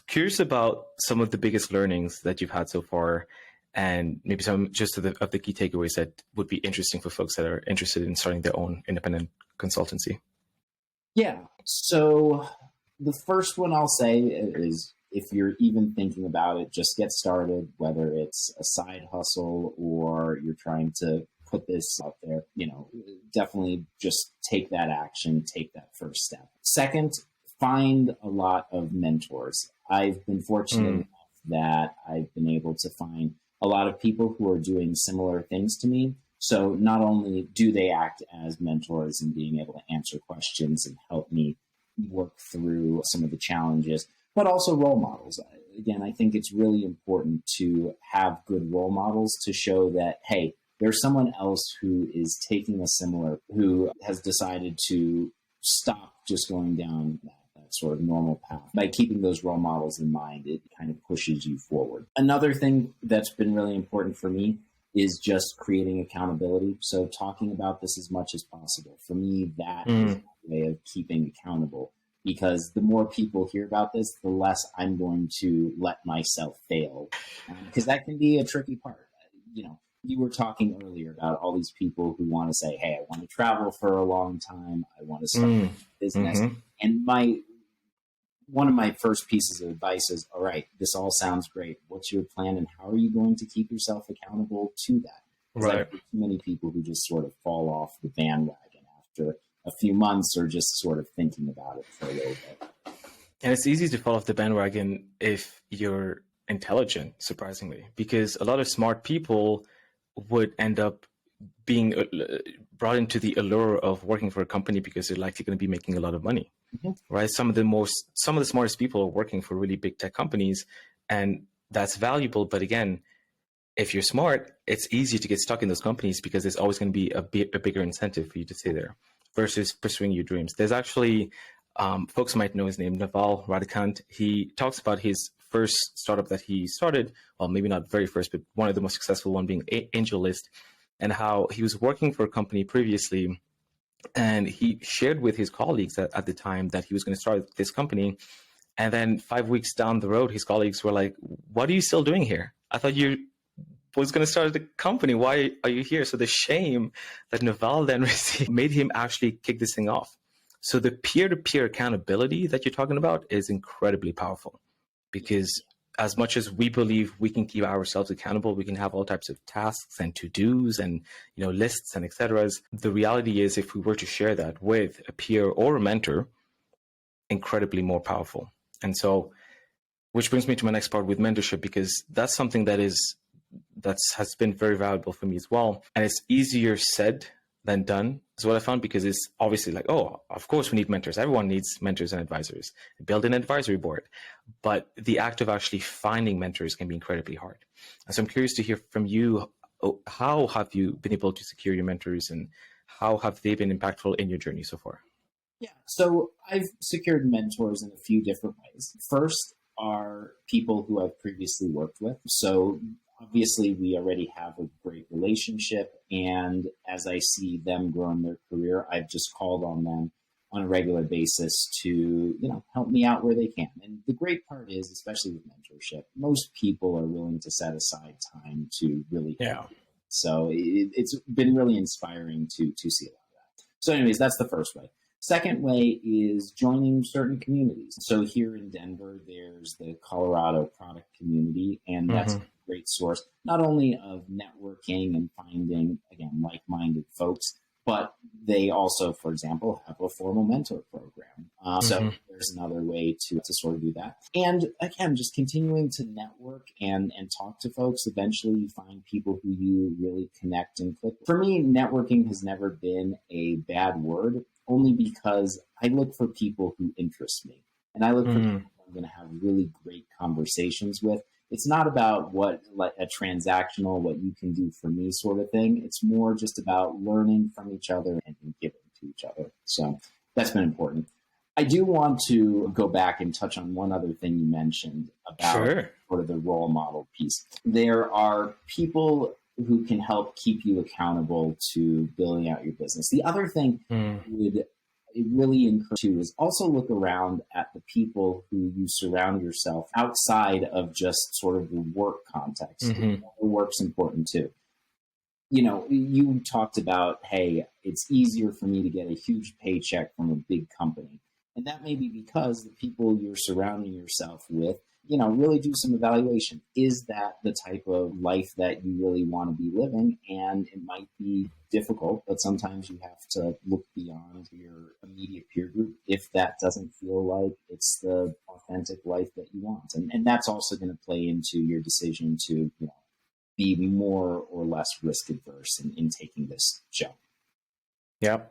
curious about some of the biggest learnings that you've had so far, and maybe some just of the key takeaways that would be interesting for folks that are interested in starting their own independent consultancy. Yeah. So the first one I'll say is, if you're even thinking about it, just get started, whether it's a side hustle or you're trying to put this out there, definitely just take that action, take that first step. Second, find a lot of mentors. I've been fortunate enough that I've been able to find a lot of people who are doing similar things to me. So not only do they act as mentors and being able to answer questions and help me work through some of the challenges, but also role models. Again, I think it's really important to have good role models to show that, hey, there's someone else who is taking a similar, who has decided to stop just going down that sort of normal path. By keeping those role models in mind, it kind of pushes you forward. Another thing that's been really important for me is just creating accountability. So talking about this as much as possible. For me, that is a way of keeping accountable, because the more people hear about this, the less I'm going to let myself fail, because that can be a tricky part. You were talking earlier about all these people who want to say, hey, I want to travel for a long time. I want to start a business. And one of my first pieces of advice is, all right, this all sounds great. What's your plan, and how are you going to keep yourself accountable to that? Because I think too many people who just sort of fall off the bandwagon after a few months or just sort of thinking about it for a little bit. And it's easy to fall off the bandwagon if you're intelligent, surprisingly, because a lot of smart people would end up being brought into the allure of working for a company because they're likely going to be making a lot of money, right? Some of the smartest people are working for really big tech companies, and that's valuable. But again, if you're smart, it's easy to get stuck in those companies because there's always going to be a bigger incentive for you to stay there versus pursuing your dreams. There's actually, folks might know his name, Naval Ravikant. He talks about his first startup that he started, well, maybe not very first, but one of the most successful one being AngelList, and how he was working for a company previously, and he shared with his colleagues at the time that he was going to start this company. And then 5 weeks down the road, his colleagues were like, what are you still doing here? I thought you was going to start the company. Why are you here? So the shame that Naval then received made him actually kick this thing off. So the peer-to-peer accountability that you're talking about is incredibly powerful, because as much as we believe we can keep ourselves accountable, we can have all types of tasks and to-dos and lists and et cetera. The reality is, if we were to share that with a peer or a mentor, incredibly more powerful. And so, which brings me to my next part with mentorship, because that's something that has been very valuable for me as well. And it's easier said than done is what I found, because it's obviously like, oh, of course we need mentors. Everyone needs mentors and advisors. Build an advisory board. But the act of actually finding mentors can be incredibly hard. And so I'm curious to hear from you, how have you been able to secure your mentors, and how have they been impactful in your journey so far? Yeah, so I've secured mentors in a few different ways. First are people who I've previously worked with. So obviously, we already have a great relationship, and as I see them grow in their career, I've just called on them on a regular basis to, help me out where they can. And the great part is, especially with mentorship, most people are willing to set aside time to really help. So it's been really inspiring to see a lot of that. So anyways, that's the first way. Second way is joining certain communities. So here in Denver, there's the Colorado product community, and that's a great source, not only of networking and finding, again, like-minded folks, but they also, for example, have a formal mentor program. So there's another way to sort of do that. And again, just continuing to network and talk to folks. Eventually you find people who you really connect and click with. For me, networking has never been a bad word, only because I look for people who interest me. And I look for people I'm going to have really great conversations with. It's not about what, like a transactional, what you can do for me sort of thing. It's more just about learning from each other and giving to each other. So that's been important. I do want to go back and touch on one other thing you mentioned about sort of the role model piece. There are people who can help keep you accountable to building out your business. The other thing I would it really encourages you is also look around at the people who you surround yourself outside of just sort of the work context. Mm-hmm. The work's important too. You talked about, hey, it's easier for me to get a huge paycheck from a big company. And that may be because the people you're surrounding yourself with, really do some evaluation. Is that the type of life that you really want to be living? And it might be difficult, but sometimes you have to look beyond your immediate peer group if that doesn't feel like it's the authentic life that you want. And that's also going to play into your decision to, be more or less risk adverse in taking this jump. Yep.